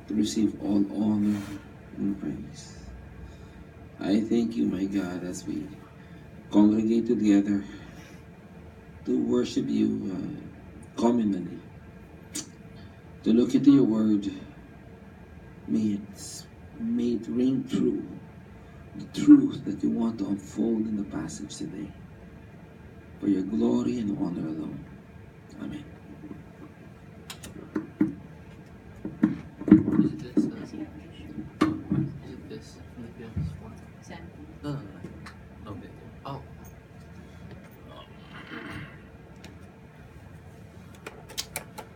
to receive all honor and praise. I thank you, my God, as we congregate together to worship you communally, to look into your word. May it ring true, the truth that you want to unfold in the passage today, for your glory and honor alone. Amen. Is it this? Is it this? Philippians 1? No. No, big. Oh.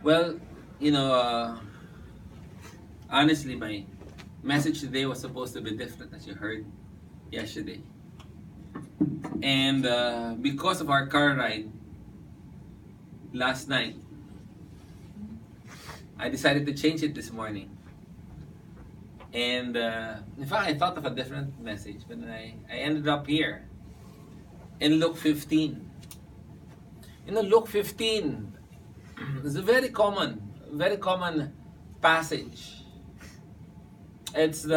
Well, honestly, my message today was supposed to be different, as you heard yesterday. And because of our car ride last night, I decided to change it this morning. And in fact, I thought of a different message, but I ended up here in Luke 15. Luke 15 is a very common passage. It's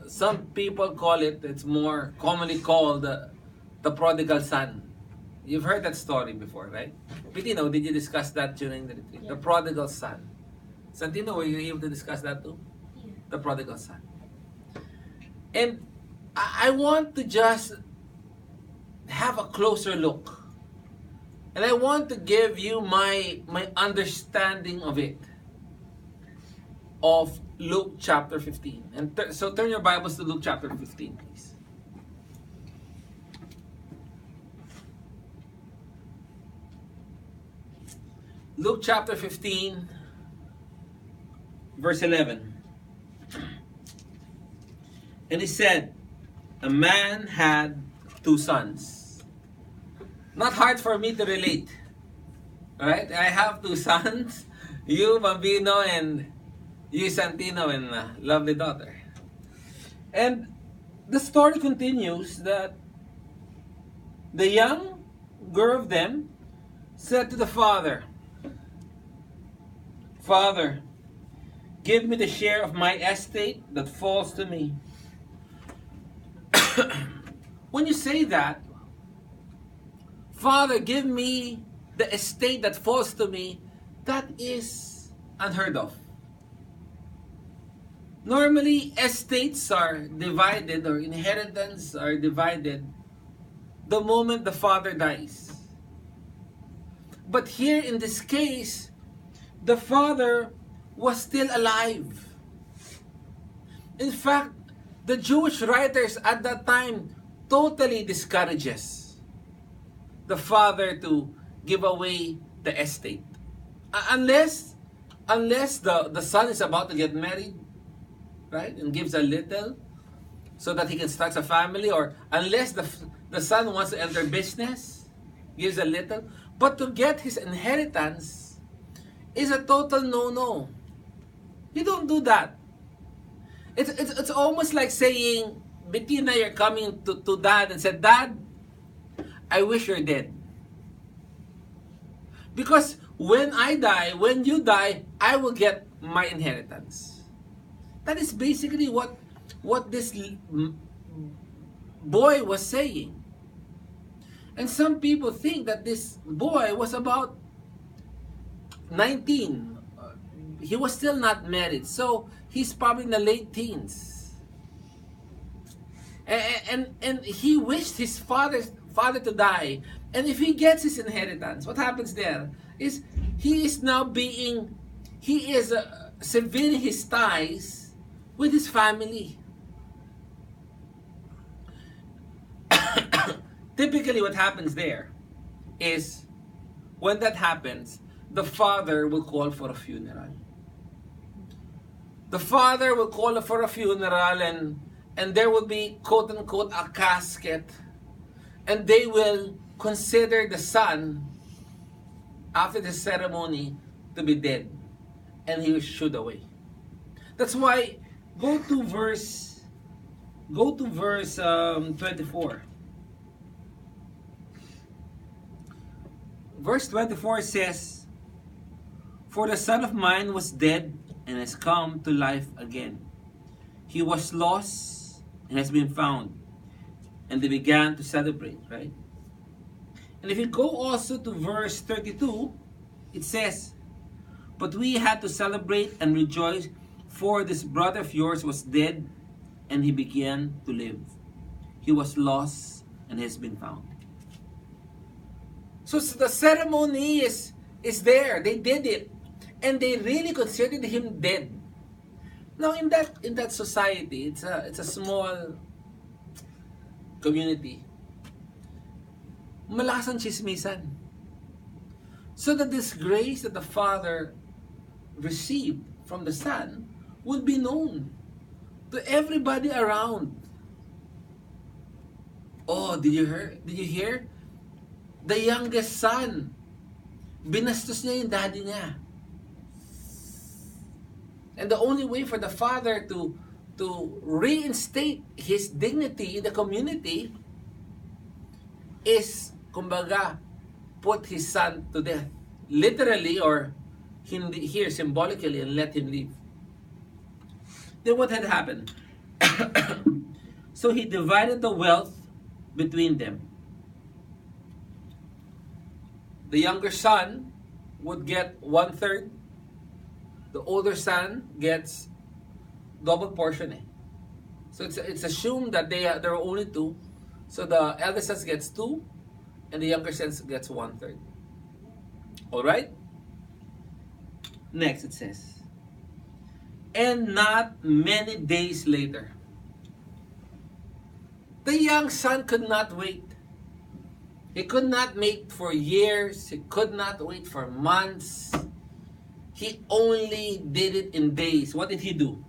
some people call it's more commonly called the prodigal son. You've heard that story before, right? Pitino, did you discuss that during the retreat? Yeah. The prodigal son. Santino, were you able to discuss that too? Yeah. The prodigal son. And I want to just have a closer look. And I want to give you my understanding of it. Of Luke chapter 15. And so turn your Bibles to Luke chapter 15, please. Luke chapter 15, verse 11. And he said, a man had 2 sons. Not hard for me to relate. Right? I have 2 sons. You, Bambino, and you, Santino, and lovely daughter. And the story continues that the younger of them said to the father, Father, give me the share of my estate that falls to me. When you say that, Father, give me the estate that falls to me, that is unheard of. Normally, estates are divided, or inheritance are divided the moment the father dies. But here in this case, the father was still alive. In fact, the Jewish writers at that time totally discourages the father to give away the estate. Unless the son is about to get married, right, and gives a little so that he can start a family, or unless the son wants to enter business, gives a little. But to get his inheritance is a total no-no. You don't do that. It's almost like saying, Bettina, you're coming to dad and said, Dad, I wish you're dead. Because when I die, when you die, I will get my inheritance. That is basically what this boy was saying. And some people think that this boy was about 19. He was still not married. So he's probably in the late teens. And he wished his father to die. And if he gets his inheritance, what happens there is he is severing his ties with his family. Typically what happens there is, when that happens, the father will call for a funeral. The father will call for a funeral, and there will be, quote unquote, a casket. And they will consider the son, after the ceremony, to be dead. And he was shooed away. That's why, go to verse 24. Verse 24 says, For the son of mine was dead and has come to life again. He was lost and has been found. And they began to celebrate, right? And if you go also to verse 32, it says, "But we had to celebrate and rejoice, for this brother of yours was dead, and he began to live. He was lost and has been found." So the ceremony is there. They did it. And they really considered him dead. Now in that society, it's a small community. Malakas ang chismisan. So the disgrace that the father received from the son would be known to everybody around. Oh, did you hear? The youngest son, binastos niya yung daddy niya. And the only way for the father to reinstate his dignity in the community is, kumbaga, put his son to death. Literally, or here symbolically, and let him leave. Then what had happened? So he divided the wealth between them. The younger son would get 1/3. The older son gets double portion. So it's assumed that there are only two. So the eldest son gets 2, and the younger son gets 1/3. All right. Next it says, "And not many days later, the young son could not wait. He could not wait for years. He could not wait for months. He only did it in days." What did he do?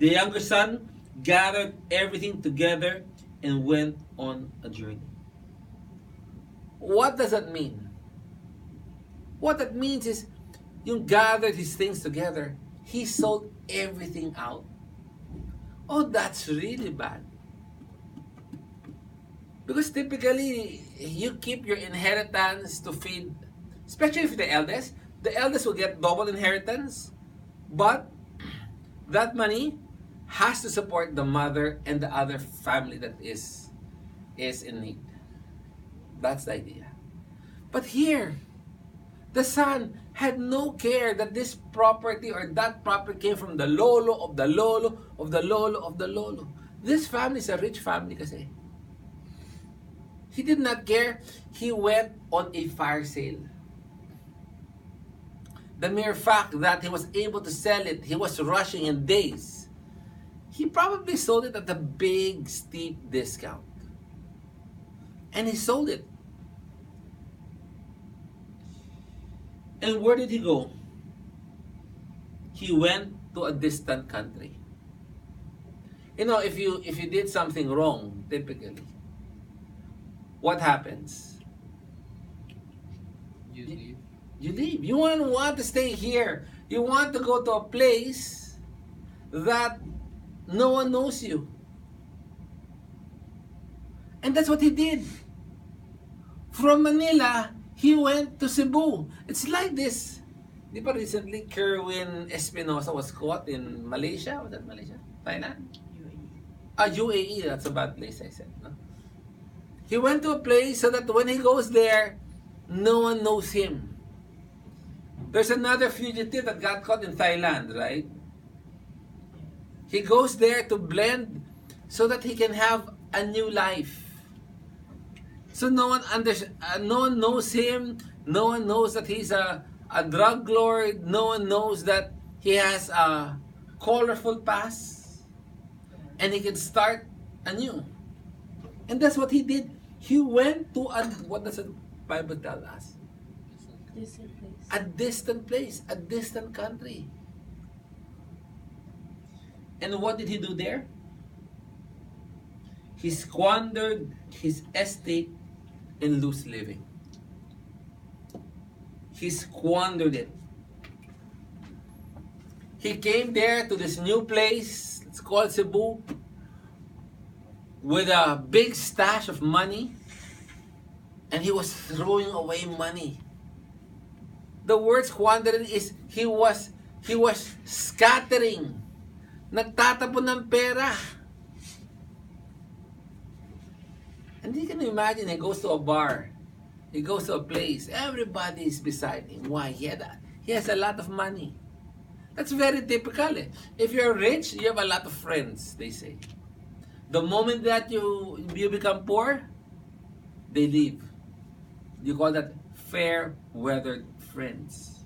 The younger son gathered everything together and went on a journey. What does that mean? What that means is, you gathered his things together. He sold everything out. Oh, that's really bad. Because typically, you keep your inheritance to feed, especially if the eldest will get double inheritance, but that money has to support the mother and the other family that is in need. That's the idea. But here, the son had no care that this property or that property came from the lolo of the lolo of the lolo of the lolo. This family is a rich family kasi. He did not care. He went on a fire sale. The mere fact that he was able to sell it, he was rushing in days. He probably sold it at a big, steep discount. And he sold it. And where did he go? He went to a distant country. You know, if you did something wrong, typically, what happens? You leave. You leave. You won't want to stay here. You want to go to a place that no one knows you. And that's what he did. From Manila, he went to Cebu. It's like this. Di ba recently, Kerwin Espinosa was caught in Malaysia? Was that Malaysia? Thailand? UAE. That's a bad place, I said. No? He went to a place so that when he goes there, no one knows him. There's another fugitive that got caught in Thailand, right? He goes there to blend so that he can have a new life. So no one knows him. No one knows that he's a drug lord. No one knows that he has a colorful past. And he can start anew. And that's what he did. He went to what does the Bible tell us? A distant place, a distant country. And what did he do there? He squandered his estate in loose living. He squandered it. He came there to this new place, it's called Cebu, with a big stash of money, and he was throwing away money. The word squandered is he He was scattering. Nagtatapon ng pera. And you can imagine, he goes to a bar. He goes to a place. Everybody is beside him. Why? He has a lot of money. That's very typical. If you're rich, you have a lot of friends, they say. The moment that you become poor, they leave. You call that fair-weathered friends.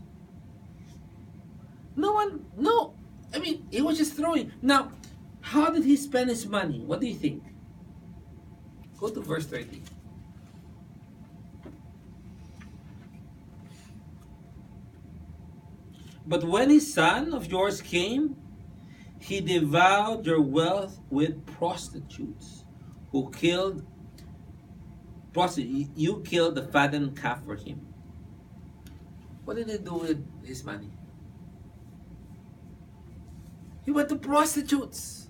No. I mean, he was just throwing. Now, how did he spend his money? What do you think? Go to verse 30. But when his son of yours came, he devoured your wealth with prostitutes, who killed you killed the fattened calf for him. What did he do with his money? He went to prostitutes.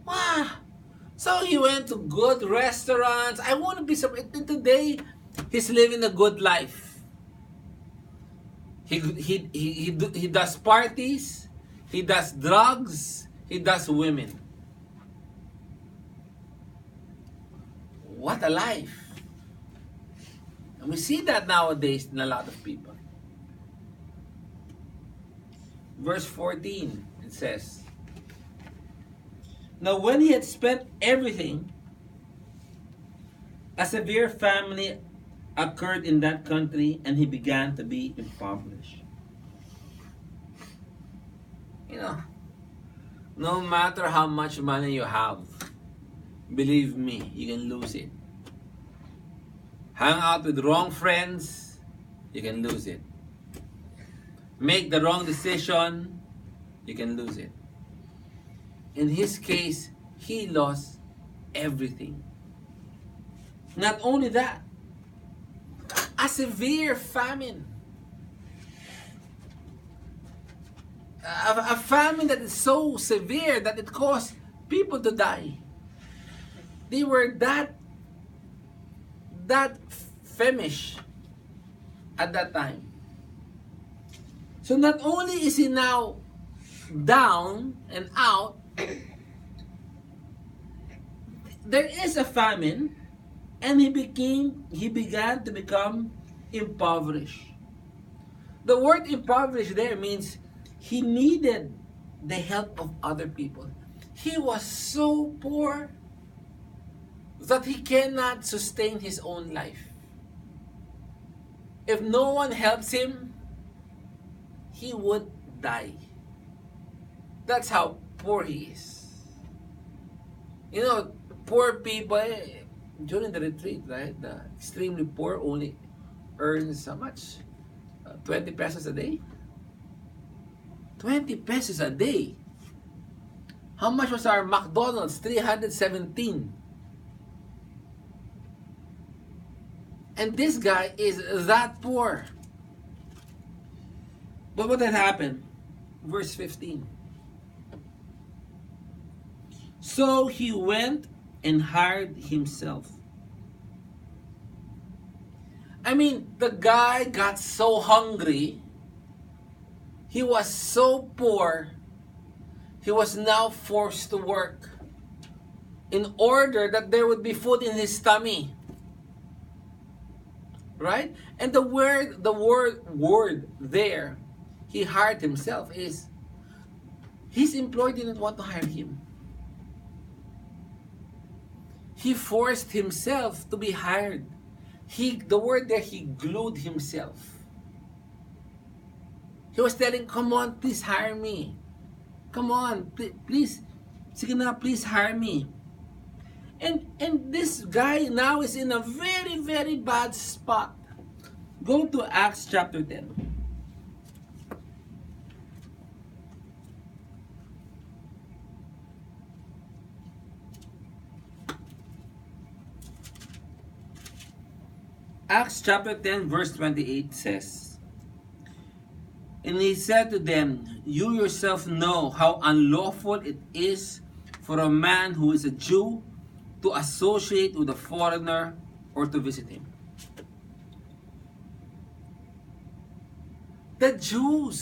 Wow. So he went to good restaurants. I want to be surprised. Today, he's living a good life. He does parties. He does drugs. He does women. What a life. And we see that nowadays in a lot of people. Verse 14, it says, now when he had spent everything, a severe famine occurred in that country, and he began to be impoverished. You know, no matter how much money you have, believe me, you can lose it. Hang out with wrong friends, you can lose it. Make the wrong decision, you can lose it. In his case, he lost everything. Not only that, a severe famine. A famine that is so severe that it caused people to die. They were that famished at that time. So not only is he now down and out, there is a famine, and he began to become impoverished. The word impoverished there means he needed the help of other people. He was so poor that he cannot sustain his own life. If no one helps him, he would die. That's how poor he is. You know, poor people, during the retreat, right? The extremely poor only earns how much? 20 pesos a day? 20 pesos a day. How much was our McDonald's? 317. And this guy is that poor. But what had happened? Verse 15. So he went and hired himself. I mean, the guy got so hungry. He was so poor. He was now forced to work in order that there would be food in his tummy. Right? And the word there, he hired himself, is his employer didn't want to hire him. He forced himself to be hired. The word there, he glued himself. He was telling, come on, please hire me. Come on, please. Sige na, please hire me. And this guy now is in a very, very bad spot. Go to Acts chapter 10. Acts chapter 10 verse 28 says, and he said to them, you yourself know how unlawful it is for a man who is a Jew to associate with a foreigner or to visit him. the Jews.